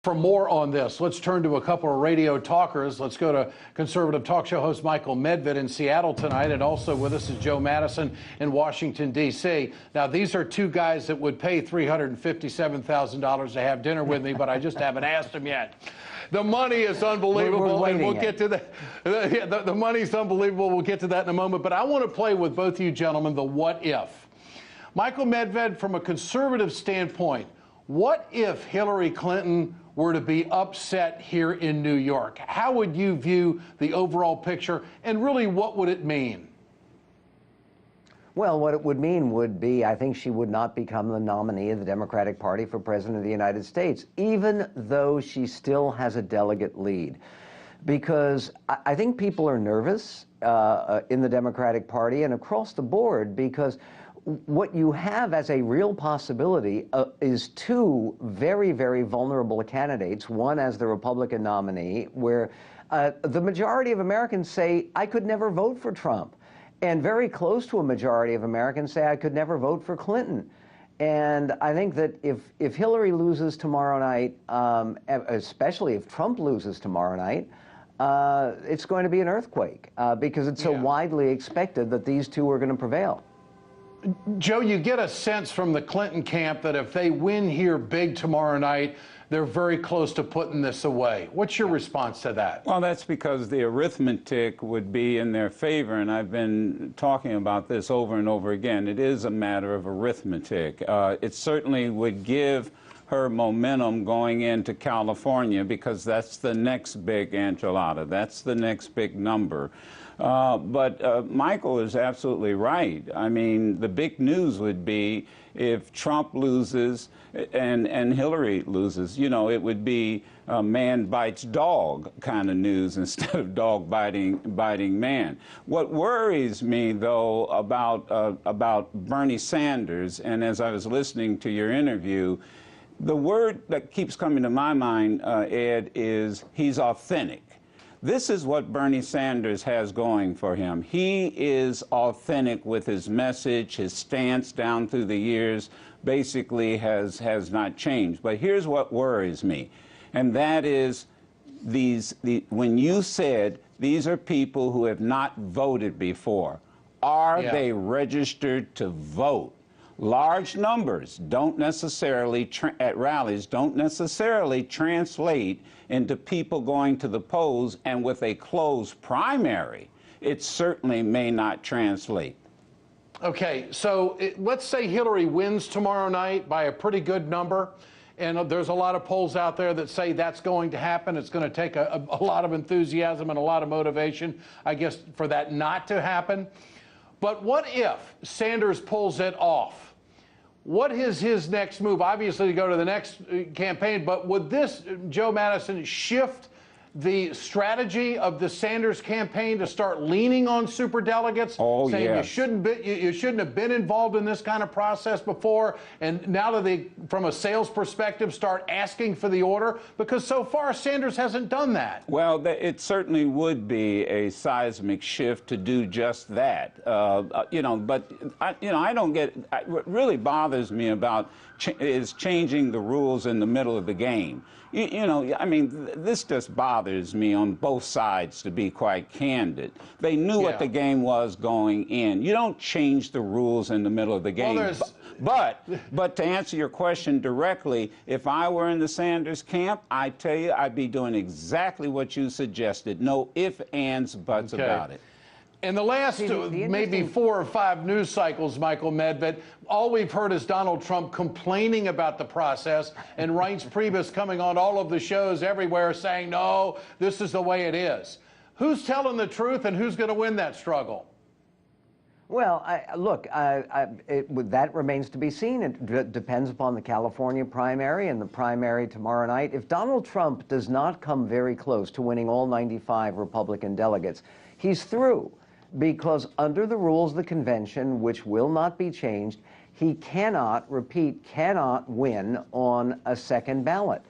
For more on this, let's turn to a couple of radio talkers. Let's go to conservative talk show host Michael Medved in Seattle tonight, and also with us is Joe Madison in Washington, D.C. Now, these are two guys that would pay $357,000 to have dinner with me, but I just haven't asked them yet. The money is unbelievable, and we'll get to that. The money's unbelievable. We'll get to that in a moment, but I want to play with both of you gentlemen the what if. Michael Medved, from a conservative standpoint, what if Hillary Clinton were to be upset here in New York? How would you view the overall picture, and really what would it mean? Well, what it would mean would be, I think she would not become the nominee of the Democratic Party for President of the United States, even though she still has a delegate lead. Because I think people are nervous in the Democratic Party and across the board, because what you have as a real possibility is two very, very vulnerable candidates, one as the Republican nominee, where the majority of Americans say, I could never vote for Trump. And very close to a majority of Americans say, I could never vote for Clinton. And I think that if Hillary loses tomorrow night, especially if Trump loses tomorrow night, it's going to be an earthquake because it's so widely expected that these two are going to prevail. Joe, you get a sense from the Clinton camp that if they win here big tomorrow night, they're very close to putting this away. What's your response to that? Well, that's because the arithmetic would be in their favor, and I've been talking about this over and over again. It is a matter of arithmetic. It certainly would give her momentum going into California, because that's the next big enchilada. That's the next big number. But Michael is absolutely right. I mean, the big news would be if Trump loses and Hillary loses. You know, it would be man bites dog kind of news instead of dog biting man. What worries me, though, about Bernie Sanders, and as I was listening to your interview, the word that keeps coming to my mind, Ed, is he's authentic. This is what Bernie Sanders has going for him. He is authentic with his message. His stance down through the years basically has not changed. But here's what worries me, and that is when you said these are people who have not voted before. Are they registered to vote? Large numbers don't necessarily, at rallies, don't necessarily translate into people going to the polls, and with a closed primary, it certainly may not translate. Okay, so let's say Hillary wins tomorrow night by a pretty good number, and there's a lot of polls out there that say that's going to happen. It's going to take a lot of enthusiasm and a lot of motivation, I guess, for that not to happen. But what if Sanders pulls it off? What is his next move? Obviously, to go to the next campaign, but would this, Joe Madison, shift the strategy of the Sanders campaign to start leaning on superdelegates, saying you shouldn't have been involved in this kind of process before, and now that they, from a sales perspective, start asking for the order? Because so far Sanders hasn't done that. Well, it certainly would be a seismic shift to do just that. You know, but I don't get. What really bothers me about is changing the rules in the middle of the game. You know, I mean, this just bothers me on both sides, to be quite candid. They knew what the game was going in. You don't change the rules in the middle of the game. Well, but to answer your question directly, if I were in the Sanders camp, I tell you, I'd be doing exactly what you suggested. No ifs, ands, buts about it. In the last maybe 4 or 5 news cycles, Michael Medved, all we've heard is Donald Trump complaining about the process, and Reince Priebus coming on all of the shows everywhere saying, no, this is the way it is. Who's telling the truth, and who's going to win that struggle? Well, that remains to be seen. It depends upon the California primary and the primary tomorrow night. If Donald Trump does not come very close to winning all 95 Republican delegates, he's through. Because under the rules of the convention, which will not be changed, he cannot win on a second ballot.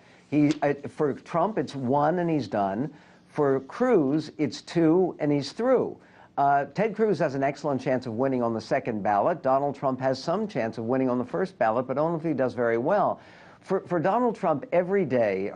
For Trump, it's 1 and he's done. For Cruz, it's 2 and he's through. Ted Cruz has an excellent chance of winning on the second ballot. Donald Trump has some chance of winning on the first ballot, but only if he does very well. For Donald Trump, every day,